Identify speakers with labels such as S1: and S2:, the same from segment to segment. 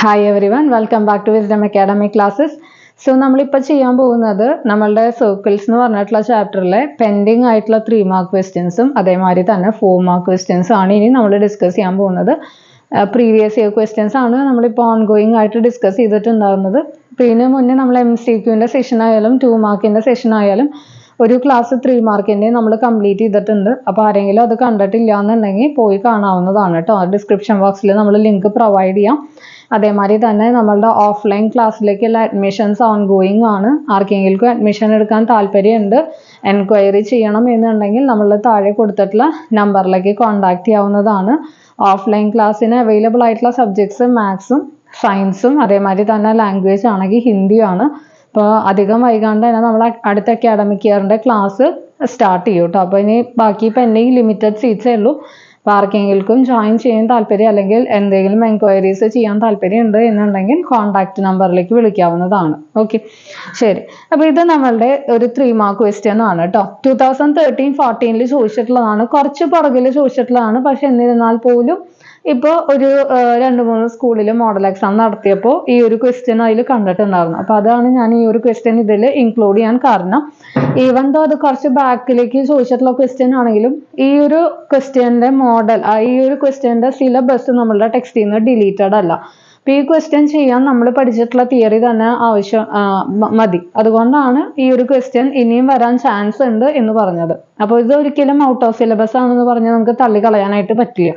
S1: Hi everyone, welcome back to Wisdom Academy classes. So നമ്മളിപ്പോൾ ചെയ്യാൻ പോകുന്നത് നമ്മളുടെ സർക്കിൾസ് എന്ന് പറഞ്ഞിട്ടുള്ള ചാപ്റ്ററിലെ പെൻഡിങ് ആയിട്ടുള്ള 3 മാർക്ക് ക്വസ്റ്റ്യൻസും അതേമാതിരി തന്നെ 4 മാർക്ക് ക്വസ്റ്റ്യൻസ് ആണ് ഇനി നമ്മൾ ഡിസ്കസ് ചെയ്യാൻ പോകുന്നത്. പ്രീവിയസ് ഇയർ ക്വസ്റ്റ്യൻസ് ആണ് നമ്മളിപ്പോൾ ഓൺഗോയിങ് ആയിട്ട് ഡിസ്കസ് ചെയ്തിട്ടുണ്ടാകുന്നത്. അപ്പോൾ ഇതിന് മുന്നേ നമ്മൾ MCQൻ്റെ സെഷൻ ആയാലും 2 മാർക്കിൻ്റെ സെഷൻ ആയാലും ഒരു ക്ലാസ് 3 മാർക്കിൻ്റെ നമ്മൾ കംപ്ലീറ്റ് ചെയ്തിട്ടുണ്ട്. അപ്പോൾ ആരെങ്കിലും അത് കണ്ടിട്ടില്ല എന്നുണ്ടെങ്കിൽ പോയി കാണാവുന്നതാണ് കേട്ടോ. ഡിസ്ക്രിപ്ഷൻ ബോക്സിൽ നമ്മൾ ലിങ്ക് പ്രൊവൈഡ് ചെയ്യാം. അതേമാതിരി തന്നെ നമ്മളുടെ ഓഫ്ലൈൻ ക്ലാസ്സിലേക്കുള്ള അഡ്മിഷൻസ് ഓൺഗോയിങ് ആണ്. ആർക്കെങ്കിലും അഡ്മിഷൻ എടുക്കാൻ താല്പര്യമുണ്ട്, എൻക്വയറി ചെയ്യണം എന്നുണ്ടെങ്കിൽ നമ്മൾ താഴെ കൊടുത്തിട്ടുള്ള നമ്പറിലേക്ക് കോൺടാക്ട് ചെയ്യാവുന്നതാണ്. ഓഫ്ലൈൻ ക്ലാസ്സിന് അവൈലബിൾ ആയിട്ടുള്ള സബ്ജക്ട്സ് മാത്സും സയൻസും അതേമാതിരി തന്നെ ലാംഗ്വേജ് ആണെങ്കിൽ ഹിന്ദിയാണ്. അപ്പോൾ അധികം വൈകാണ്ട് തന്നെ നമ്മൾ അടുത്ത അക്കാഡമിക് ഇയറിൻ്റെ ക്ലാസ് സ്റ്റാർട്ട് ചെയ്യും കേട്ടോ. അപ്പോൾ ഇനി ബാക്കി പെൻഡിങ് ലിമിറ്റഡ് സീറ്റ്സേ ഉള്ളൂ. അപ്പോൾ ആർക്കെങ്കിലും ജോയിൻ ചെയ്യാൻ താല്പര്യം അല്ലെങ്കിൽ എന്തെങ്കിലും എൻക്വയറീസ് ചെയ്യാൻ താല്പര്യമുണ്ട് എന്നുണ്ടെങ്കിൽ കോൺടാക്ട് നമ്പറിലേക്ക് വിളിക്കാവുന്നതാണ്. ഓക്കെ, ശരി. അപ്പോൾ ഇത് നമ്മളുടെ ഒരു 3 മാർക്ക് ക്വസ്റ്റ്യൻ ആണ് കേട്ടോ. 2013-14 ചോദിച്ചിട്ടുള്ളതാണ്, കുറച്ച് പുറകിൽ ചോദിച്ചിട്ടുള്ളതാണ്. പക്ഷെ എന്നിരുന്നാൽ പോലും ഇപ്പോൾ ഒരു 2-3 സ്കൂളിൽ മോഡൽ എക്സാം നടത്തിയപ്പോൾ ഈ ഒരു ക്വസ്റ്റ്യൻ അതിൽ കണ്ടിട്ടുണ്ടായിരുന്നു. അപ്പോൾ അതാണ് ഞാൻ ഈ ഒരു ക്വസ്റ്റ്യൻ ഇതിൽ ഇൻക്ലൂഡ് ചെയ്യാൻ കാരണം. ഈവൻ ദോ അത് കുറച്ച് ബാക്കിലേക്ക് ചോദിച്ചിട്ടുള്ള ക്വസ്റ്റ്യൻ ആണെങ്കിലും ഈ ഒരു ക്വസ്റ്റ്യൻ്റെ മോഡൽ, ഈ ഒരു ക്വസ്റ്റ്യൻ്റെ സിലബസ് നമ്മളുടെ ടെക്സ്റ്റിൽ നിന്ന് ഡിലീറ്റഡ് അല്ല. അപ്പോൾ ഈ ക്വസ്റ്റ്യൻ ചെയ്യാൻ നമ്മൾ പഠിച്ചിട്ടുള്ള തിയറി തന്നെ ആവശ്യം മതി. അതുകൊണ്ടാണ് ഈ ഒരു ക്വസ്റ്റ്യൻ ഇനിയും വരാൻ ചാൻസ് ഉണ്ട് എന്ന് പറഞ്ഞത്. അപ്പോൾ ഇത് ഒരിക്കലും ഔട്ട് ഓഫ് സിലബസ് ആണെന്ന് പറഞ്ഞ് നമുക്ക് തള്ളിക്കളയാനായിട്ട് പറ്റില്ല.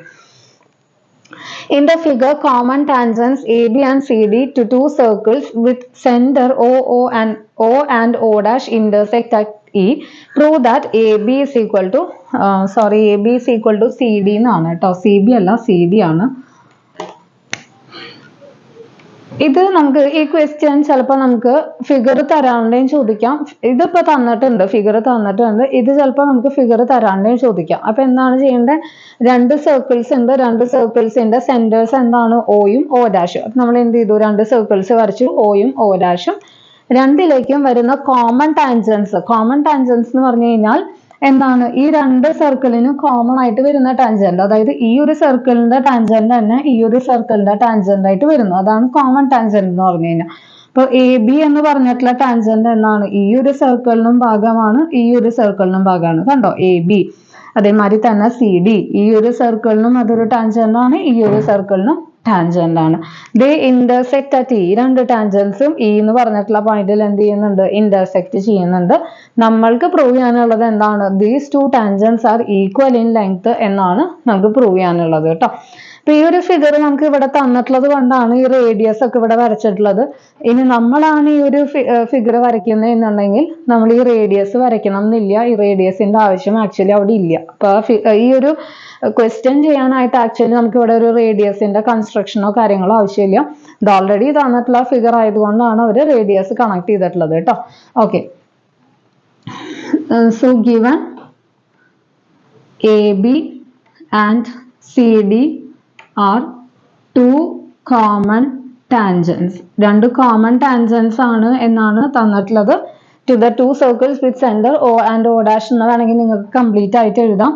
S1: In the figure, common tangents AB and CD to 2 circles with center O and O dash intersect at E. Prove that AB is equal to CD എന്നാണ് കേട്ടോ. CB അല്ല, CD ആണ്. ഇത് നമുക്ക് ഈ ക്വസ്റ്റ്യൻ ചിലപ്പോൾ നമുക്ക് ഫിഗർ തരാണ്ടേയും ചോദിക്കാം. ഇതിപ്പോൾ തന്നിട്ടുണ്ട്, ഫിഗർ തന്നിട്ടുണ്ട്. ഇത് ചിലപ്പോൾ നമുക്ക് ഫിഗർ തരാണ്ടേയും ചോദിക്കാം. അപ്പോൾ എന്താണ് ചെയ്യേണ്ടത്? 2 സർക്കിൾസ് ഉണ്ട്. 2 സർക്കിൾസിന്റെ സെന്റേഴ്സ് എന്താണ്? ഓയും O ഡാഷും. അപ്പം നമ്മൾ എന്ത് ചെയ്തു? 2 സർക്കിൾസ് വരച്ചു, ഓയും O ഡാഷും. രണ്ടിലേക്കും വരുന്ന കോമൺ ടാൻജൻസ് എന്ന് പറഞ്ഞു കഴിഞ്ഞാൽ എന്താണ്? ഈ 2 സർക്കിളിന് കോമൺ ആയിട്ട് വരുന്ന ടാൻജന്റ്, അതായത് ഈ ഒരു സർക്കിളിന്റെ ടാൻജന്റ് തന്നെ ഈ ഒരു സർക്കിളിന്റെ ടാൻജന്റ് ആയിട്ട് വരുന്നു. അതാണ് കോമൺ ടാൻജന്റ് എന്ന് പറഞ്ഞു കഴിഞ്ഞാൽ. അപ്പോൾ AB എന്ന് പറഞ്ഞിട്ടുള്ള ടാൻജന്റ് എന്നാണ്? ഈ ഒരു സർക്കിളിനും ഭാഗമാണ്, ഈ ഒരു സർക്കിളിനും ഭാഗമാണ്. കണ്ടോ? AB. അതേമാതിരി തന്നെ CD, ഈ ഒരു സർക്കിളിനും അതൊരു ടാൻജന്റ് ആണ്, ഈ ഒരു സർക്കിളിനും ടാൻജന്റ് ആണ്. ദേ ഇന്റർസെക്ട് അറ്റ് ഈ 2 ടാൻജൻസും ഈ എന്ന് പറഞ്ഞിട്ടുള്ള പോയിന്റിൽ എന്ത് ചെയ്യുന്നുണ്ട്? ഇന്റർസെക്ട് ചെയ്യുന്നുണ്ട്. നമ്മൾക്ക് പ്രൂവ് ചെയ്യാനുള്ളത് എന്താണ്? These 2 tangents R equal in length എന്നാണ് നമുക്ക് പ്രൂവ് ചെയ്യാനുള്ളത് കേട്ടോ. അപ്പൊ ഈ ഒരു ഫിഗർ നമുക്ക് ഇവിടെ തന്നിട്ടുള്ളത് കൊണ്ടാണ് ഈ റേഡിയസ് ഒക്കെ ഇവിടെ വരച്ചിട്ടുള്ളത്. ഇനി നമ്മളാണ് ഈ ഒരു ഫിഗർ വരയ്ക്കുന്നത് എന്നുണ്ടെങ്കിൽ നമ്മൾ ഈ റേഡിയസ് വരയ്ക്കണം എന്നില്ല. ഈ റേഡിയസിന്റെ ആവശ്യം ആക്ച്വലി അവിടെ ഇല്ല. അപ്പൊ ഈ ഒരു ക്വസ്റ്റ്യൻ ചെയ്യാനായിട്ട് ആക്ച്വലി നമുക്ക് ഇവിടെ ഒരു റേഡിയസിന്റെ കൺസ്ട്രക്ഷനോ കാര്യങ്ങളോ ആവശ്യമില്ല. ഇത് ഓൾറെഡി തന്നിട്ടുള്ള ഫിഗർ ആയതുകൊണ്ടാണ് അവർ റേഡിയസ് കണക്ട് ചെയ്തിട്ടുള്ളത് കേട്ടോ. Okay, so given AB and CD are 2 common tangents. 2 common tangents ആണ് എന്നാണ് തന്നിട്ടുള്ളത്. To the 2 circles with center O and O dash എന്ന് വേണമെങ്കിൽ നിങ്ങൾക്ക് കംപ്ലീറ്റ് ആയിട്ട് എഴുതാം.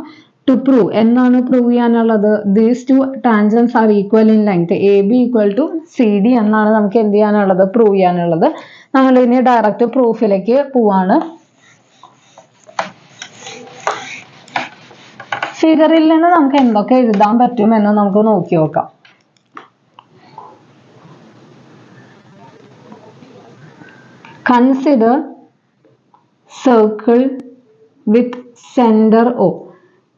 S1: To prove, എന്താണ് പ്രൂവ് ചെയ്യാനുള്ളത്? These 2 tangents are equal in length. AB equal to CD എന്നാണ് നമുക്ക് എന്ത് ചെയ്യാനുള്ളത്? പ്രൂവ് ചെയ്യാനുള്ളത്. നമ്മൾ ഇനി ഡയറക്റ്റ് പ്രൂഫിലേക്ക് പോവാണ്. ഫിഗറിൽ നിന്ന് നമുക്ക് എന്തൊക്കെ എഴുതാൻ പറ്റും എന്ന് നമുക്ക് നോക്കി നോക്കാം. Consider circle with centre O.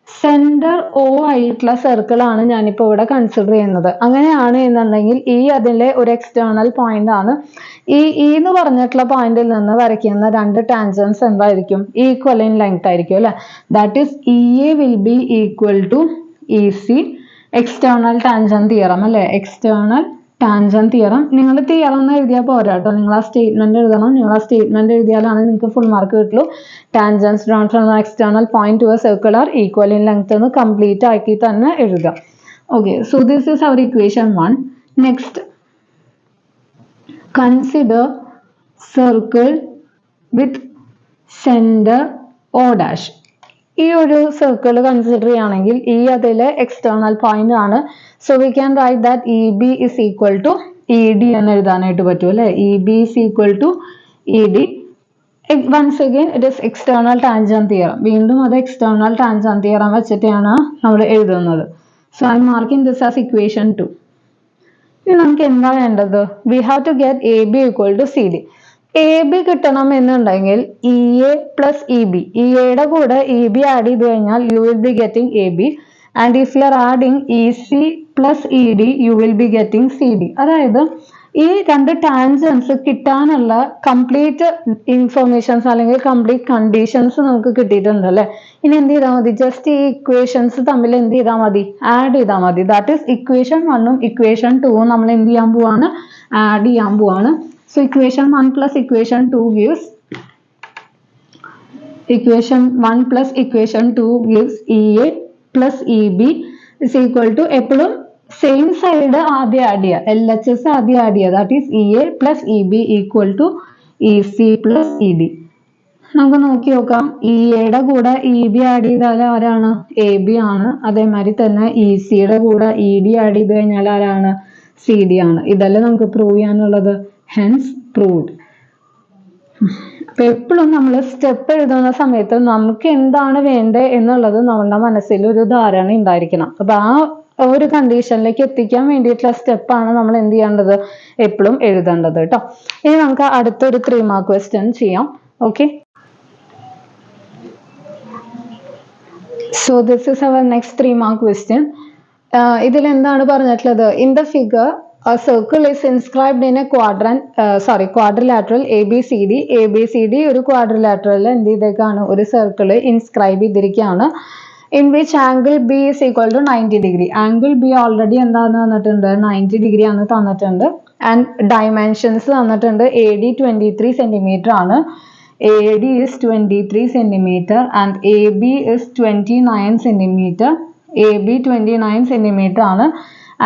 S1: Centre O ആയിട്ടുള്ള സർക്കിൾ ആണ് ഞാനിപ്പോൾ ഇവിടെ കൺസിഡർ ചെയ്യുന്നത്. അങ്ങനെയാണ് എന്നുണ്ടെങ്കിൽ ഈ അതിലെ ഒരു എക്സ്റ്റേണൽ പോയിന്റ് ആണ്. ഈ എന്ന് പറഞ്ഞിട്ടുള്ള പോയിന്റിൽ നിന്ന് വരയ്ക്കുന്ന 2 ടാൻജൻസ് എന്തായിരിക്കും? ഈക്വൽ ഇൻ ലെങ്ത് ആയിരിക്കും അല്ലെ. That is EA will be equal to EC. External tangent theorem അല്ലെ, എക്സ്റ്റേണൽ ടാൻജന്റ് തിയറം. നിങ്ങൾ തിയറം എന്ന് എഴുതിയാൽ പോരാ കേട്ടോ, നിങ്ങൾ ആ സ്റ്റേറ്റ്മെന്റ് എഴുതണം. നിങ്ങൾ ആ സ്റ്റേറ്റ്മെന്റ് എഴുതിയാലാണ് നിങ്ങൾക്ക് ഫുൾ മാർക്ക് കിട്ടുള്ളൂ. Tangents drawn from external point to a circle are equal in length എന്ന് കംപ്ലീറ്റ് ആക്കി തന്നെ എഴുതാം. Okay, so this is our equation 1. Next, consider circle with centre O dash. ഈ ഒരു സർക്കിൾ കൺസിഡർ ചെയ്യുകയാണെങ്കിൽ ഈ അതിലെ എക്സ്റ്റേണൽ പോയിന്റ് ആണ്. So we can write that EB is equal to ED എന്ന് എഴുതാനായിട്ട് പറ്റും അല്ലേ. EB is equal to ED. Once again it is external tangent theorem. വീണ്ടും അത് എക്സ്റ്റേണൽ ടാൻജന്റ് തിയറം വെച്ചിട്ടാണ് നമ്മൾ എഴുതുന്നത്. So I am marking this as equation 2. ഇനി നമുക്ക് എന്താ വേണ്ടത്? We have to get AB equal to CD. AB കിട്ടണം എന്നുണ്ടെങ്കിൽ EA പ്ലസ് EB, EAയുടെ കൂടെ EB ആഡ് ചെയ്ത് കഴിഞ്ഞാൽ you will be getting AB, and if you are adding EC plus ED you will be getting CD. അതായത് ഈ രണ്ട് tangents കിട്ടാനുള്ള complete informations അല്ലെങ്കിൽ കംപ്ലീറ്റ് കണ്ടീഷൻസ് നമുക്ക് കിട്ടിയിട്ടുണ്ട് അല്ലേ. ഇനി എന്ത് ചെയ്താൽ മതി? ജസ്റ്റ് ഈ ഇക്വേഷൻസ് തമ്മിൽ എന്ത് ചെയ്താൽ മതി? ആഡ് ചെയ്താൽ മതി. ദാറ്റ് ഈസ് ഇക്വേഷൻ 1ഉം ഇക്വേഷൻ 2ഉം നമ്മൾ എന്ത് ചെയ്യാൻ പോവാണ്? ആഡ് ചെയ്യാൻ പോവാണ്. So equation 1 plus equation 2 gives equation 1 plus equation 2 gives EA plus EB is equal to എപ്പോഴും സെയിം സൈഡ് ആദ്യം ആഡ് ചെയ്യുക, LHS ആദ്യം ആഡ് ചെയ്യുക. That is EA plus EB equal to EC plus ED. നമുക്ക് നോക്കി നോക്കാം. EAയുടെ കൂടെ EB ആഡ് ചെയ്താൽ ആരാണ്? AB ആണ്. അതേമാതിരി തന്നെ ECയുടെ കൂടെ ED ആഡ് ചെയ്ത് കഴിഞ്ഞാൽ ആരാണ്? CD ആണ്. ഇതല്ലേ നമുക്ക് പ്രൂവ് ചെയ്യാനുള്ളത്. Hence proved. അപ്പൊ എപ്പോഴും നമ്മൾ സ്റ്റെപ്പ് എഴുതുന്ന സമയത്ത് നമുക്ക് എന്താണ് വേണ്ടത് എന്നുള്ളത് നമ്മളുടെ മനസ്സിൽ ഒരു ധാരണ ഉണ്ടായിരിക്കണം. അപ്പൊ ആ ഒരു കണ്ടീഷനിലേക്ക് എത്തിക്കാൻ വേണ്ടിയിട്ടുള്ള സ്റ്റെപ്പാണ് നമ്മൾ എന്ത് ചെയ്യേണ്ടത്? എപ്പോഴും എഴുതേണ്ടത് കേട്ടോ. ഇനി നമുക്ക് അടുത്തൊരു 3 മാർക്ക് ക്വസ്റ്റ്യൻ ചെയ്യാം. Okay, so this is our next 3 mark question. ഇതിൽ എന്താണ് പറഞ്ഞിട്ടുള്ളത്? In the figure a circle is inscribed in a quadrilateral ABCD. ABCD ഒരു quadrilateral എന്ത് ചെയ്തേക്കാണ്? ഒരു സർക്കിൾ ഇൻസ്ക്രൈബ് ചെയ്തിരിക്കുകയാണ്. In which angle B is equal to 90 degree. Angle B already എന്താന്ന് തന്നിട്ടുണ്ട്? 90 degree ആണ് തന്നിട്ടുണ്ട്. And dimensions തന്നിട്ടുണ്ട്. AD 23 centimeter ആണ്. AD is 23 centimeter and AB is 29 centimeter. AB 29 centimeter ആണ്.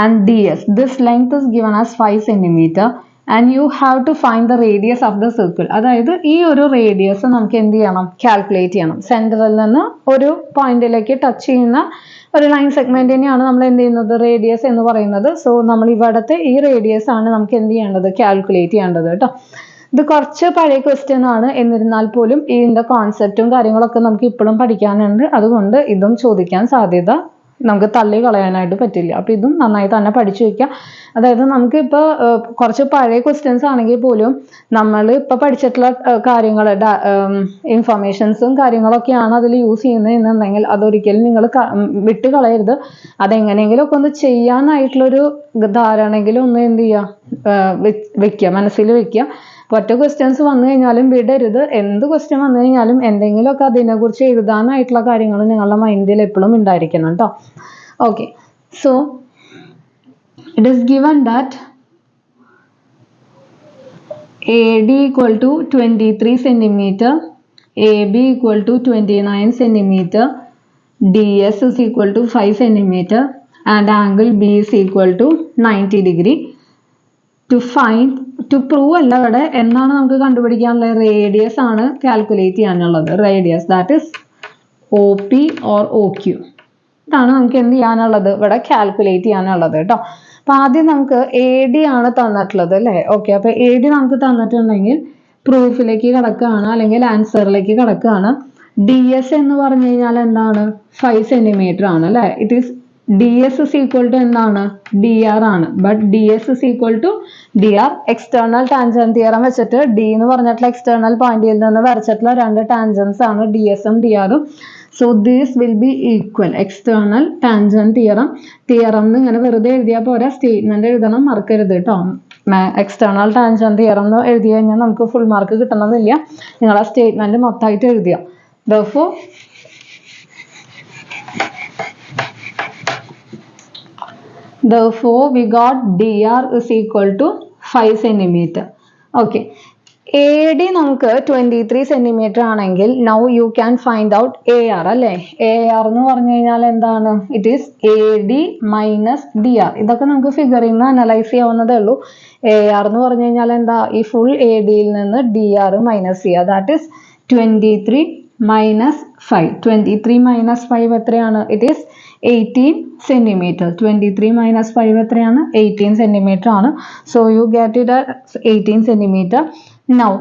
S1: And DS, this length is given as 5 centimeter. And you have to find the radius of the circle. അതായത് ഈ ഒരു radius നമുക്ക് എന്ത് ചെയ്യണം? Calculate ചെയ്യണം. സെന്ററിൽ നിന്ന് ഒരു പോയിന്റിലേക്ക് ടച്ച് ചെയ്യുന്ന ഒരു ലൈൻ സെഗ്മെന്റിനെയാണ് നമ്മൾ എന്ത് ചെയ്യുന്നത്? റേഡിയസ് എന്ന് പറയുന്നത്. സോ നമ്മൾ ഇവിടത്തെ ഈ റേഡിയസ് ആണ് നമുക്ക് എന്ത് ചെയ്യേണ്ടത്? കാൽക്കുലേറ്റ് ചെയ്യേണ്ടത് കേട്ടോ. ഇത് കുറച്ച് പഴയ ക്വസ്റ്റ്യൻ ആണ്, എന്നിരുന്നാൽ പോലും ഇതിന്റെ കോൺസെപ്റ്റും കാര്യങ്ങളൊക്കെ നമുക്ക് ഇപ്പോഴും പഠിക്കാനുണ്ട്. അതുകൊണ്ട് ഇതും ചോദിക്കാൻ സാധ്യത നമുക്ക് തള്ളി കളയാനായിട്ട് പറ്റില്ല. അപ്പൊ ഇതും നന്നായി തന്നെ പഠിച്ചു വെക്കുക. അതായത് നമുക്ക് ഇപ്പൊ കുറച്ച് പഴയ ക്വസ്റ്റ്യൻസ് ആണെങ്കിൽ പോലും നമ്മൾ ഇപ്പൊ പഠിച്ചിട്ടുള്ള കാര്യങ്ങൾ ഇൻഫർമേഷൻസും കാര്യങ്ങളൊക്കെയാണ് അതിൽ യൂസ് ചെയ്യുന്നത് എന്നുണ്ടെങ്കിൽ അതൊരിക്കലും നിങ്ങൾ വിട്ട് കളയരുത്. അതെങ്ങനെയെങ്കിലും ഒക്കെ ഒന്ന് ചെയ്യാനായിട്ടുള്ളൊരു ധാരണയെങ്കിലും ഒന്ന് എന്ത് ചെയ്യുക? വെക്കുക, മനസ്സിൽ വെക്കുക. ഒറ്റ ക്വസ്റ്റ്യൻസ് വന്നു കഴിഞ്ഞാലും വിടരുത്. എന്ത് ക്വസ്റ്റ്യൻ വന്നു കഴിഞ്ഞാലും എന്തെങ്കിലുമൊക്കെ അതിനെക്കുറിച്ച് എഴുതാനായിട്ടുള്ള കാര്യങ്ങൾ നിങ്ങളുടെ മൈൻഡിൽ എപ്പോഴും ഉണ്ടായിരിക്കണം കേട്ടോ. Okay, so it is given that AD equal to 23 centimeter, AB equal to 29 centimeter, DS is equal to 5 centimeter, and angle B is equal to 90 degree. To prove അല്ല, ഇവിടെ എന്താണ് നമുക്ക് കണ്ടുപിടിക്കാനുള്ളത്? റേഡിയസ് ആണ് കാൽക്കുലേറ്റ് ചെയ്യാനുള്ളത്. Radius that is OP or OQ. ഇതാണ് നമുക്ക് എന്ത് ചെയ്യാനുള്ളത്? ഇവിടെ കാൽക്കുലേറ്റ് ചെയ്യാനുള്ളത് കേട്ടോ. അപ്പൊ ആദ്യം നമുക്ക് AD ആണ് തന്നിട്ടുള്ളത് അല്ലേ. ഓക്കെ, അപ്പൊ AD നമുക്ക് തന്നിട്ടുണ്ടെങ്കിൽ പ്രൂഫിലേക്ക് കിടക്കുകയാണ് അല്ലെങ്കിൽ ആൻസറിലേക്ക് കിടക്കുകയാണ്. DS എന്ന് പറഞ്ഞു കഴിഞ്ഞാൽ എന്താണ്? 5 centimeter ആണ് അല്ലേ. It is DS is equal to എന്താണ്? DR ആണ്. But DS is equal to DR. External tangent theorem വെച്ചിട്ട് D എന്ന് പറഞ്ഞിട്ടുള്ള എക്സ്റ്റേണൽ പോയിന്റിൽ നിന്ന് വരച്ചിട്ടുള്ള രണ്ട് ടാൻജൻസ് ആണ് DSഉം DRഉം. So this will be equal. External tangent theorem എന്ന് ഇങ്ങനെ വെറുതെ എഴുതിയാൽ പോരാ, സ്റ്റേറ്റ്മെന്റ് എഴുതണം, മറക്കരുത് കേട്ടോ. എക്സ്റ്റേണൽ ടാൻജന്റ് തിയറം എന്ന് എഴുതി കഴിഞ്ഞാൽ നമുക്ക് ഫുൾ മാർക്ക് കിട്ടണമെന്നില്ല. നിങ്ങൾ ആ സ്റ്റേറ്റ്മെന്റ് മൊത്തമായിട്ട് എഴുതിയ. Therefore, we got DR is equal to 5 centimeter. Okay. AD നമുക്ക് 23 centimeter ആണെങ്കിൽ now you can find out AR അല്ലേ. AR എന്ന് പറഞ്ഞു കഴിഞ്ഞാൽ എന്താണ്? It is AD minus DR. ഇതൊക്കെ നമുക്ക് ഫിഗറിൽ നിന്ന് അനലൈസ് ചെയ്യാവുന്നതേ ഉള്ളൂ. AR എന്ന് പറഞ്ഞു കഴിഞ്ഞാൽ എന്താ? ഈ ഫുൾ AD യിൽ നിന്ന് DR മൈനസ് ചെയ്യുക. That is 23 minus 5. 23 minus 5 എത്രയാണ്? It is 18 centimeter. 23 minus 5 എത്രയാണ്? 18 centimeter ആണ്. So you get it as 18 centimeter. Now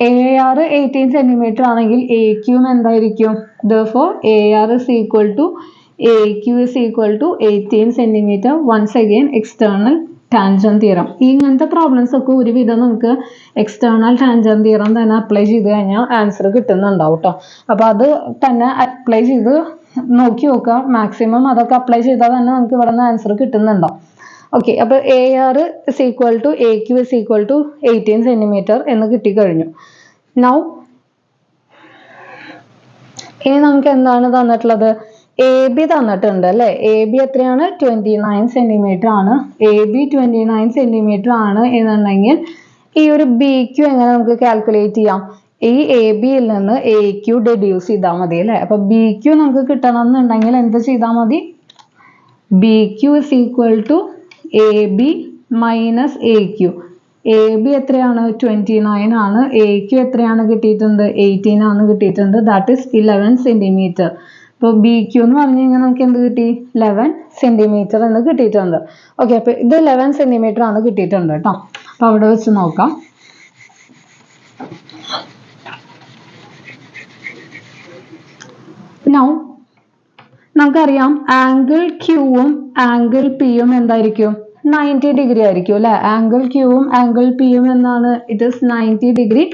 S1: AR 18 centimeter ആണെങ്കിൽ AQ എന്തായിരിക്കും? Therefore AR is equal to AQ is equal to 18 centimeter. Once again external tangent theorem. ഇങ്ങനത്തെ problems ഒക്കെ ഒരുവിധം നമുക്ക് external tangent theorem തന്നെ apply ചെയ്ത് കഴിഞ്ഞാൽ ആൻസർ കിട്ടുന്നുണ്ടാവും കേട്ടോ. അപ്പോൾ അത് തന്നെ അപ്ലൈ ചെയ്ത് നോക്കി നോക്കുക. മാക്സിമം അതൊക്കെ അപ്ലൈ ചെയ്താൽ തന്നെ നമുക്ക് ഇവിടെ നിന്ന് ആൻസർ കിട്ടുന്നുണ്ടാവും. ഓക്കെ, അപ്പോൾ AR is equal to AQ is equal to 18 centimeter എന്ന് കിട്ടിക്കഴിഞ്ഞു. നൗ ഇനി നമുക്ക് എന്താണ് തന്നിട്ടുള്ളത്? AB തന്നിട്ടുണ്ട് അല്ലേ? AB എത്രയാണ്? 29 centimeter ആണ്. AB 29 centimeter ആണ് എന്നുണ്ടെങ്കിൽ ഈ ഒരു BQ എങ്ങനെ നമുക്ക് കാൽക്കുലേറ്റ് ചെയ്യാം? ഈ ABയിൽ നിന്ന് AQ ഡെഡ്യൂസ് ചെയ്താൽ മതി അല്ലേ? അപ്പൊ BQ നമുക്ക് കിട്ടണം എന്നുണ്ടെങ്കിൽ എന്ത് ചെയ്താൽ മതി? BQ is equal to AB minus AQ. AB എത്രയാണ്? 29 ആണ്. AQ എത്രയാണ് കിട്ടിയിട്ടുണ്ട്? 18 ആണ് കിട്ടിയിട്ടുണ്ട്. That is 11 centimeter. അപ്പോൾ BQ എന്ന് പറഞ്ഞു കഴിഞ്ഞാൽ നമുക്ക് എന്ത് കിട്ടി? 11 centimeter എന്ന് കിട്ടിയിട്ടുണ്ട്. ഓക്കെ, അപ്പോൾ ഇത് 11 centimeter ആണ് കിട്ടിയിട്ടുണ്ട് കേട്ടോ. അപ്പോൾ അവിടെ വെച്ച് നോക്കാം. നൗ നമുക്കറിയാം ആംഗിൾ ക്യൂവും ആംഗിൾ പിയും എന്തായിരിക്കും? 90 ഡിഗ്രി ആയിരിക്കും അല്ലെ? ആംഗിൾ ക്യൂവും ആംഗിൾ പിയും എന്നാണ്? It is 90 degree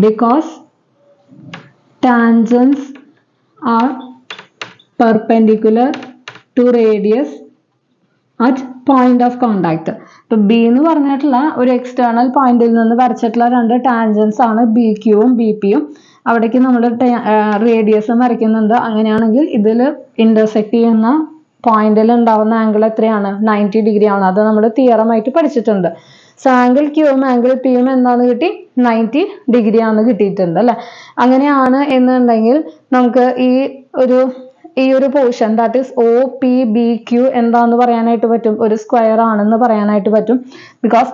S1: because tangents are perpendicular to radius at point of contact. ഇപ്പൊ B എന്ന് പറഞ്ഞിട്ടുള്ള ഒരു എക്സ്റ്റേണൽ പോയിന്റിൽ നിന്ന് വരച്ചിട്ടുള്ള രണ്ട് ടാൻജൻസ് ആണ് BQ യും BP യും. അവിടേക്ക് നമ്മൾ റേഡിയസും വരയ്ക്കുന്നുണ്ട്. അങ്ങനെയാണെങ്കിൽ ഇതിൽ ഇന്റർസെക്ട് ചെയ്യുന്ന പോയിന്റിൽ ഉണ്ടാവുന്ന ആംഗിൾ എത്രയാണ്? 90 ഡിഗ്രി ആണ്. അത് നമ്മൾ തിയറമായിട്ട് പഠിച്ചിട്ടുണ്ട്. സോ ആംഗിൾ ക്യൂവും ആംഗിൾ പിയും എന്താണ് കിട്ടി? 90 ഡിഗ്രി ആണ് കിട്ടിയിട്ടുണ്ട് അല്ലെ? അങ്ങനെയാണ് എന്നുണ്ടെങ്കിൽ നമുക്ക് ഈ ഒരു പോർഷൻ ദാറ്റ് ഈസ് OPBQ എന്താന്ന് പറയാനായിട്ട് പറ്റും? ഒരു സ്ക്വയർ ആണെന്ന് പറയാനായിട്ട് പറ്റും. ബിക്കോസ്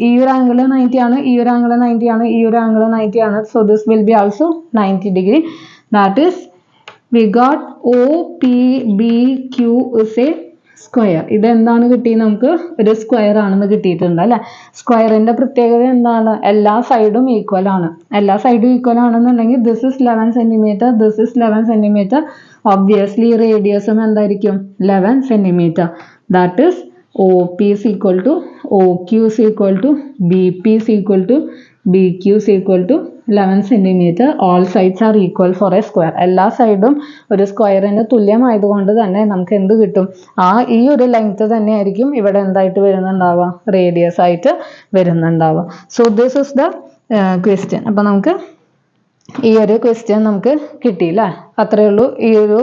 S1: ഈ ഒരു ആംഗിൾ 90 ആണ്, ഈ ഒരു ആംഗിൾ 90 ആണ്, ഈ ഒരു ആംഗിൾ 90 ആണ്. So this will B also 90 degree. That is we got OPBQ is a square. ഇത് എന്താണ് കിട്ടി? നമുക്ക് ഒരു സ്ക്വയർ ആണെന്ന് കിട്ടിയിട്ടുണ്ട് അല്ലെ? സ്ക്വയറിന്റെ പ്രത്യേകത എന്താണ്? എല്ലാ സൈഡും ഈക്വൽ ആണ്. എല്ലാ സൈഡും ഈക്വൽ ആണെന്നുണ്ടെങ്കിൽ this is 11 centimeter, this is 11 centimeter. Obviously റേഡിയസും എന്തായിരിക്കും? 11 centimeter. That is OP is equal to OQ is equal to BP is equal to BQ is equal to 11 centimeter. All sides are equal for a square. എല്ലാ സൈഡും ഒരു സ്ക്വയറിന് തുല്യമായതുകൊണ്ട് തന്നെ നമുക്ക് എന്ത് കിട്ടും? ഈ ഒരു ലെങ്ത് തന്നെ ആയിരിക്കും ഇവിടെ എന്തായിട്ട് വരുന്നുണ്ടാവുക? റേഡിയസ് ആയിട്ട് വരുന്നുണ്ടാവുക. So this is the question. അപ്പൊ നമുക്ക് ഈ ഒരു ക്വസ്റ്റ്യൻ നമുക്ക് കിട്ടിയില്ല. അത്രയേ ഉള്ളൂ ഈ ഒരു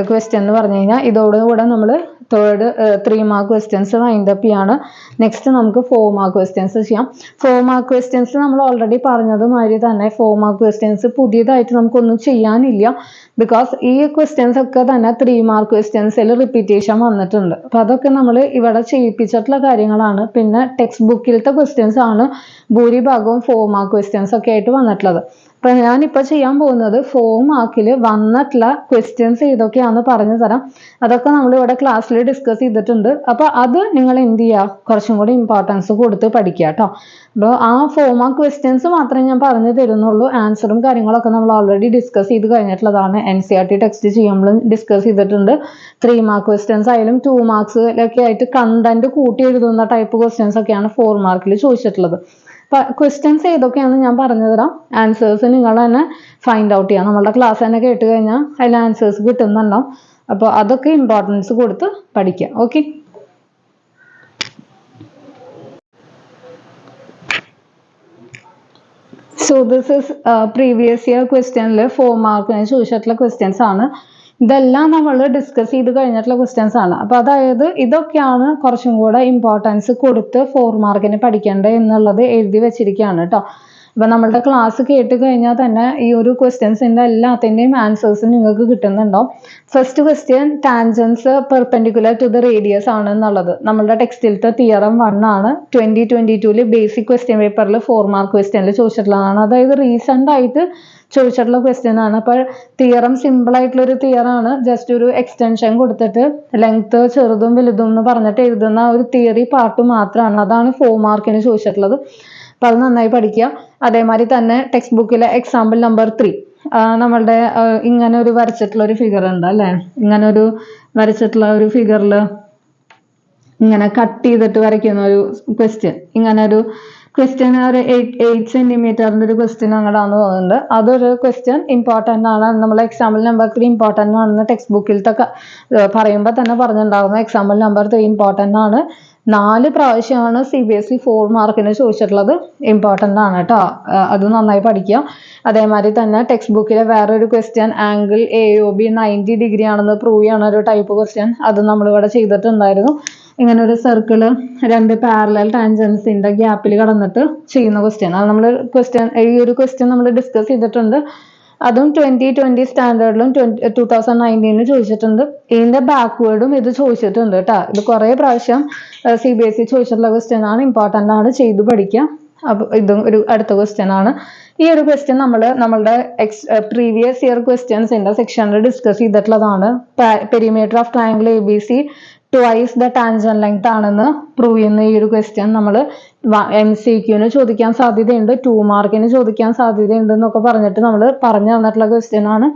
S1: ക്വസ്റ്റ്യൻ എന്ന് പറഞ്ഞു കഴിഞ്ഞാൽ. ഇതോടുകൂടെ നമ്മൾ third 3 mark questions wind up ചെയ്യാണ്. നെക്സ്റ്റ് നമുക്ക് 4 മാർക്ക് ക്വസ്റ്റ്യൻസ് ചെയ്യാം. 4 മാർക്ക് ക്വസ്റ്റ്യൻസ് നമ്മൾ ഓൾറെഡി പറഞ്ഞതുമാതിരി തന്നെ 4 മാർക്ക് ക്വസ്റ്റ്യൻസ് പുതിയതായിട്ട് നമുക്കൊന്നും ചെയ്യാനില്ല. ബിക്കോസ് ഈ ക്വസ്റ്റ്യൻസ് ഒക്കെ തന്നെ 3 മാർക്ക് ക്വസ്റ്റ്യൻസിൽ റിപ്പീറ്റേഷൻ വന്നിട്ടുണ്ട്. അപ്പൊ അതൊക്കെ നമ്മൾ ഇവിടെ ചെയ്യിപ്പിച്ചിട്ടുള്ള കാര്യങ്ങളാണ്. പിന്നെ ടെക്സ്റ്റ് ബുക്കിലത്തെ ക്വസ്റ്റ്യൻസ് ആണ് ഭൂരിഭാഗവും 4 മാർക്ക് ക്വസ്റ്റ്യൻസ് ഒക്കെ ആയിട്ട് വന്നിട്ടുള്ളത്. അപ്പൊ ഞാനിപ്പോ ചെയ്യാൻ പോകുന്നത് 4 മാർക്കിൽ വന്നിട്ടുള്ള ക്വസ്റ്റ്യൻസ് ഏതൊക്കെയാണെന്ന് പറഞ്ഞു തരാം. അതൊക്കെ നമ്മൾ ഇവിടെ ക്ലാസ്സിൽ ഡിസ്കസ് ചെയ്തിട്ടുണ്ട്. അപ്പൊ അത് നിങ്ങൾ എന്ത് ചെയ്യുക? കുറച്ചും കൂടി ഇമ്പോർട്ടൻസ് കൊടുത്ത് പഠിക്കുക കേട്ടോ. അപ്പോൾ ആ 4 മാർക്ക് ക്വസ്റ്റ്യൻസ് മാത്രമേ ഞാൻ പറഞ്ഞു തരുന്നുള്ളൂ. ആൻസറും കാര്യങ്ങളൊക്കെ നമ്മൾ ഓൾറെഡി ഡിസ്കസ് ചെയ്ത് കഴിഞ്ഞിട്ടുള്ളതാണ്. NCERT ടെക്സ്റ്റ് ചെയ്യുമ്പോഴും ഡിസ്കസ് ചെയ്തിട്ടുണ്ട്. 3 മാർക്ക് ക്വസ്റ്റ്യൻസ് ആയാലും 2 മാർക്സിലൊക്കെ ആയിട്ട് കണ്ടന്റ് കൂട്ടി എഴുതുന്ന ടൈപ്പ് ക്വസ്റ്റ്യൻസ് ഒക്കെയാണ് 4 മാർക്കിൽ ചോദിച്ചിട്ടുള്ളത്. ക്വസ്റ്റ്യൻസ് ഏതൊക്കെയാണെന്ന് ഞാൻ പറഞ്ഞു തരാം. ആൻസേഴ്സ് നിങ്ങൾ തന്നെ ഫൈൻഡ് ഔട്ട് ചെയ്യാം. നമ്മളുടെ ക്ലാസ് തന്നെ കേട്ട് കഴിഞ്ഞാൽ അതിൽ ആൻസേഴ്സ് കിട്ടുന്നുണ്ടാവും. അപ്പോൾ അതൊക്കെ ഇമ്പോർട്ടൻസ് കൊടുത്ത് പഠിക്കാം. Okay, so this is previous year ക്വസ്റ്റ്യനിൽ 4 മാർക്കിന് ചോദിച്ചിട്ടുള്ള ക്വസ്റ്റ്യൻസ് ആണ്. ഇതെല്ലാം നമ്മൾ ഡിസ്കസ് ചെയ്ത് കഴിഞ്ഞിട്ടുള്ള ക്വസ്റ്റ്യൻസ് ആണ്. അപ്പൊ അതായത് ഇതൊക്കെയാണ് കുറച്ചും കൂടെ ഇമ്പോർട്ടൻസ് കൊടുത്ത് 4 മാർക്കിന് പഠിക്കേണ്ടത് എന്നുള്ളത് എഴുതി വെച്ചിരിക്കുകയാണ് കേട്ടോ. അപ്പോൾ നമ്മളുടെ ക്ലാസ് കേട്ട് കഴിഞ്ഞാൽ തന്നെ ഈ ഒരു ക്വസ്റ്റ്യൻസിൻ്റെ എല്ലാത്തിൻ്റെയും ആൻസേഴ്സ് നിങ്ങൾക്ക് കിട്ടുന്നുണ്ടാവും. First question tangents perpendicular to the radius ആണ് എന്നുള്ളത് നമ്മളുടെ ടെക്സ്റ്റിലത്തെ തിയറം 1 ആണ്. 2022 ബേസിക് ക്വസ്റ്റ്യൻ പേപ്പറിൽ 4 മാർക്ക് ക്വസ്റ്റ്യനിൽ ചോദിച്ചിട്ടുള്ളതാണ്. അതായത് റീസെൻ്റ് ആയിട്ട് ചോദിച്ചിട്ടുള്ള ക്വസ്റ്റ്യൻ ആണ്. അപ്പോൾ തിയറം സിമ്പിൾ ആയിട്ടുള്ള ഒരു തിയറാണ്. ജസ്റ്റ് ഒരു എക്സ്റ്റൻഷൻ കൊടുത്തിട്ട് ലെങ്ത് ചെറുതും വലുതും എന്ന് പറഞ്ഞിട്ട് എഴുതുന്ന ഒരു തിയറി പാർട്ട് മാത്രമാണ്. അതാണ് 4 മാർക്കിന് ചോദിച്ചിട്ടുള്ളത്. അപ്പോൾ അത് നന്നായി പഠിക്കുക. അതേമാതിരി തന്നെ ടെക്സ്റ്റ് ബുക്കിലെ എക്സാമ്പിൾ നമ്പർ 3 നമ്മളുടെ ഇങ്ങനെ ഒരു വരച്ചിട്ടുള്ള ഒരു ഫിഗർ ഉണ്ട് അല്ലേ. ഇങ്ങനെ ഒരു വരച്ചിട്ടുള്ള ഒരു ഫിഗറിൽ ഇങ്ങനെ കട്ട് ചെയ്തിട്ട് വരയ്ക്കുന്ന ഒരു ക്വസ്റ്റ്യൻ, ഇങ്ങനെ ഒരു ക്വസ്റ്റ്യൻ ഒരു 8 സെന്റിമീറ്ററിന്റെ ഒരു ക്വസ്റ്റ്യൻ അങ്ങോട്ടാന്ന് തോന്നുന്നുണ്ട്. അതൊരു ക്വസ്റ്റ്യൻ ഇമ്പോർട്ടൻ്റ് ആണ്. നമ്മൾ എക്സാമ്പിൾ നമ്പർ 3 ഇമ്പോർട്ടൻ്റ് ആണെന്ന് ടെക്സ്റ്റ് ബുക്കിലത്തെ പറയുമ്പോൾ തന്നെ പറഞ്ഞിട്ടുണ്ടാകുന്നു. എക്സാമ്പിൾ നമ്പർ 3 ഇമ്പോർട്ടൻ്റ് ആണ്. 4 പ്രാവശ്യമാണ് CBSE 4 മാർക്കിന് ചോദിച്ചിട്ടുള്ളത്. ഇമ്പോർട്ടൻ്റ് ആണ് കേട്ടോ. അത് നന്നായി പഠിക്കുക. അതേമാതിരി തന്നെ ടെക്സ്റ്റ് ബുക്കിലെ വേറൊരു ക്വസ്റ്റ്യൻ ആംഗിൾ AOB 90 ഡിഗ്രി ആണെന്ന് പ്രൂവ് ചെയ്യണ ഒരു ടൈപ്പ് ക്വസ്റ്റ്യൻ, അത് നമ്മളിവിടെ ചെയ്തിട്ടുണ്ടായിരുന്നു. ഇങ്ങനെ ഒരു സർക്കിള് 2 പാരലൽ ടാൻജൻസിന്റെ ഗ്യാപ്പിൽ കടന്നിട്ട് ചെയ്യുന്ന ക്വസ്റ്റ്യൻ. അത് നമ്മൾ ഈ ഒരു ക്വസ്റ്റ്യൻ നമ്മൾ ഡിസ്കസ് ചെയ്തിട്ടുണ്ട്. അതും 2020 സ്റ്റാൻഡേർഡിലും 2019 ചോദിച്ചിട്ടുണ്ട്. ഇതിന്റെ ബാക്ക്വേർഡും ഇത് ചോദിച്ചിട്ടുണ്ട് കേട്ടോ. ഇത് കുറേ പ്രാവശ്യം CBSE ചോദിച്ചിട്ടുള്ള ക്വസ്റ്റ്യൻ ആണ്. ഇമ്പോർട്ടൻ്റ് ആണ്, ചെയ്തു പഠിക്കുക. അപ്പോൾ ഇതും ഒരു അടുത്ത ക്വസ്റ്റ്യൻ ആണ്. ഈ ഒരു ക്വസ്റ്റ്യൻ നമ്മളുടെ പ്രീവിയസ് ഇയർ ക്വസ്റ്റ്യൻസിന്റെ സെക്ഷനിൽ ഡിസ്കസ് ചെയ്തിട്ടുള്ളതാണ്. Perimeter of triangle ABC twice the tangent length ആണെന്ന് പ്രൂവ് ചെയ്യുന്ന ഈ ഒരു ക്വസ്റ്റ്യൻ നമ്മൾ MCQന് ചോദിക്കാൻ സാധ്യതയുണ്ട്, 2 മാർക്കിന് ചോദിക്കാൻ സാധ്യതയുണ്ട് എന്നൊക്കെ പറഞ്ഞിട്ട് നമ്മൾ പറഞ്ഞു തന്നിട്ടുള്ള ക്വസ്റ്റ്യൻ ആണ്.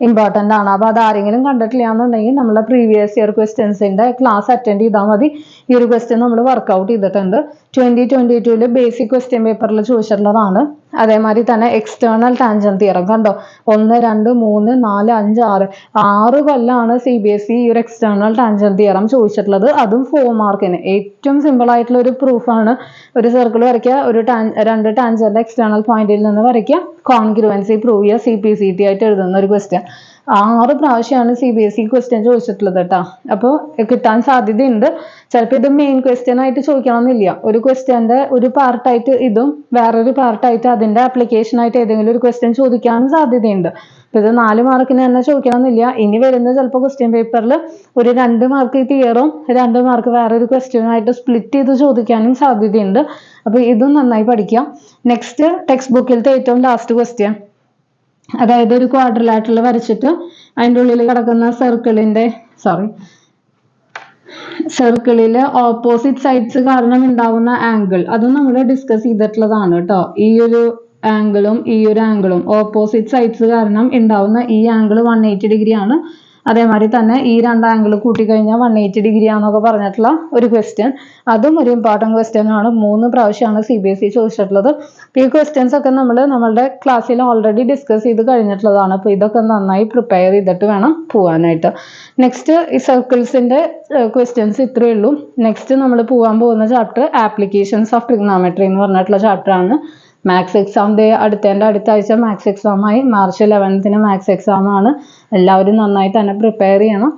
S1: ഇമ്പോർട്ടൻ്റ് ആണ്. അപ്പോൾ അത് ആരെങ്കിലും കണ്ടിട്ടില്ല എന്നുണ്ടെങ്കിൽ നമ്മളെ പ്രീവിയസ് ഇയർ ക്വസ്റ്റ്യൻസിന്റെ ക്ലാസ് അറ്റൻഡ് ചെയ്താൽ മതി. ഈ ഒരു ക്വസ്റ്റ്യൻ നമ്മൾ വർക്ക്ഔട്ട് ചെയ്തിട്ടുണ്ട്. 2022 ബേസിക് ക്വസ്റ്റ്യൻ പേപ്പറിൽ ചോദിച്ചിട്ടുള്ളതാണ്. അതേമാതിരി തന്നെ എക്സ്റ്റേണൽ ടാൻജന്റ് തിയറം കണ്ടോ, 1, 2, 3, 4, 5, 6 കൊല്ലാണ് CBSE ഈ ഒരു എക്സ്റ്റേണൽ ടാൻജന്റ് തിയറം ചോദിച്ചിട്ടുള്ളത്. അതും 4 മാർക്കിന്. ഏറ്റവും സിമ്പിൾ ആയിട്ടുള്ള ഒരു പ്രൂഫാണ്. ഒരു സർക്കിൾ വരയ്ക്കുക, 2 ടാൻജന്റ് എക്സ്റ്റേണൽ പോയിന്റിൽ നിന്ന് വരയ്ക്കുക, കോൺഗ്രുവൻസി പ്രൂവ് ചെയ്യുക, CPCT ആയിട്ട് എഴുതുന്ന ഒരു ക്വസ്റ്റ്യൻ. 6 പ്രാവശ്യമാണ് CBSE ക്വസ്റ്റ്യൻ ചോദിച്ചിട്ടുള്ളത് കേട്ടോ. അപ്പോൾ കിട്ടാൻ സാധ്യതയുണ്ട്. ചിലപ്പോൾ ഇത് മെയിൻ ക്വസ്റ്റ്യൻ ആയിട്ട് ചോദിക്കണമെന്നില്ല. ഒരു ക്വസ്റ്റ്യന്റെ ഒരു പാർട്ടായിട്ട് ഇതും വേറൊരു പാർട്ടായിട്ട് അതിന്റെ ആപ്ലിക്കേഷൻ ആയിട്ട് ഏതെങ്കിലും ഒരു ക്വസ്റ്റ്യൻ ചോദിക്കാനും സാധ്യതയുണ്ട്. അപ്പൊ ഇത് 4 മാർക്കിന് തന്നെ ചോദിക്കണമെന്നില്ല. ഇനി വരുന്ന ചിലപ്പോൾ ക്വസ്റ്റ്യൻ പേപ്പറിൽ ഒരു 2 മാർക്ക് ഈ തിയറും 2 മാർക്ക് വേറൊരു ക്വസ്റ്റ്യനായിട്ട് സ്പ്ലിറ്റ് ചെയ്ത് ചോദിക്കാനും സാധ്യതയുണ്ട്. അപ്പൊ ഇതും നന്നായി പഠിക്കാം. നെക്സ്റ്റ് ടെക്സ്റ്റ് ബുക്കിലത്തെ ഏറ്റവും ലാസ്റ്റ് ക്വസ്റ്റ്യൻ, അതായത് ഒരു ക്വാഡ്രിലാറ്ററൽ വരച്ചിട്ട് അതിൻ്റെ ഉള്ളിൽ കിടക്കുന്ന സർക്കിളില് ഓപ്പോസിറ്റ് സൈഡ്സ് കാരണം ഉണ്ടാവുന്ന ആംഗിൾ, അതും നമ്മൾ ഡിസ്കസ് ചെയ്തിട്ടുള്ളതാണ് കേട്ടോ. ഈ ഒരു ആംഗിളും ഈ ഒരു ആംഗിളും ഓപ്പോസിറ്റ് സൈഡ്സ് കാരണം ഉണ്ടാവുന്ന ഈ ആംഗിൾ 180 ഡിഗ്രി ആണ്. അതേമാതിരി തന്നെ ഈ 2 ആംഗിൾ കൂട്ടിക്കഴിഞ്ഞാൽ 180 ഡിഗ്രി ആണെന്നൊക്കെ പറഞ്ഞിട്ടുള്ള ഒരു ക്വസ്റ്റ്യൻ, അതും ഒരു ഇമ്പോർട്ടൻറ്റ് ക്വസ്റ്റ്യൻ ആണ്. 3 പ്രാവശ്യമാണ് CBSE ചോദിച്ചിട്ടുള്ളത്. ഈ ക്വസ്റ്റ്യൻസ് ഒക്കെ നമ്മളുടെ ക്ലാസ്സിൽ ഓൾറെഡി ഡിസ്കസ് ചെയ്ത് കഴിഞ്ഞിട്ടുള്ളതാണ്. അപ്പോൾ ഇതൊക്കെ നന്നായി പ്രിപ്പയർ ചെയ്തിട്ട് വേണം പോകാനായിട്ട്. നെക്സ്റ്റ് ഈ സർക്കിൾസിന്റെ ക്വസ്റ്റ്യൻസ് ഇത്രയേ ഉള്ളൂ. നെക്സ്റ്റ് നമ്മൾ പോകാൻ പോകുന്ന ചാപ്റ്റർ ആപ്ലിക്കേഷൻസ് ഓഫ് ട്രിഗ്നോമെട്രി എന്ന് പറഞ്ഞിട്ടുള്ള ചാപ്റ്റർ ആണ്. മാത്സ് എക്സാം അടുത്ത ആഴ്ച മാത്സ് എക്സാമായി. മാർച്ച് 11 മാത്സ് എക്സാം ആണ്. എല്ലാവരും നന്നായി തന്നെ പ്രിപ്പയർ ചെയ്യണം.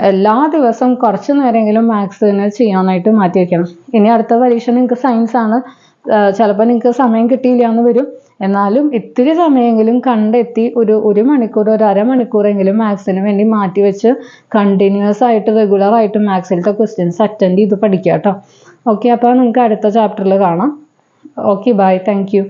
S1: എല്ലാ ദിവസവും കുറച്ച് നേരമെങ്കിലും മാത്സിന് ചെയ്യാനായിട്ട് മാറ്റി വയ്ക്കണം. ഇനി അടുത്ത പരീക്ഷ നിങ്ങൾക്ക് സയൻസ് ആണ്. ചിലപ്പോൾ നിങ്ങൾക്ക് സമയം കിട്ടിയില്ല എന്ന് വരും. എന്നാലും ഇത്തിരി സമയമെങ്കിലും കണ്ടെത്തി ഒരു മണിക്കൂർ, ഒരു അരമണിക്കൂറെങ്കിലും മാത്സിന് വേണ്ടി മാറ്റി വെച്ച് കണ്ടിന്യൂസ് ആയിട്ട് റെഗുലർ ആയിട്ട് മാത്സിലത്തെ ക്വസ്റ്റ്യൻസ് അറ്റൻഡ് ചെയ്ത് പഠിക്കുക കേട്ടോ. ഓക്കെ, അപ്പോൾ നിങ്ങൾക്ക് അടുത്ത ചാപ്റ്ററിൽ കാണാം. Okay, bye. Thank you.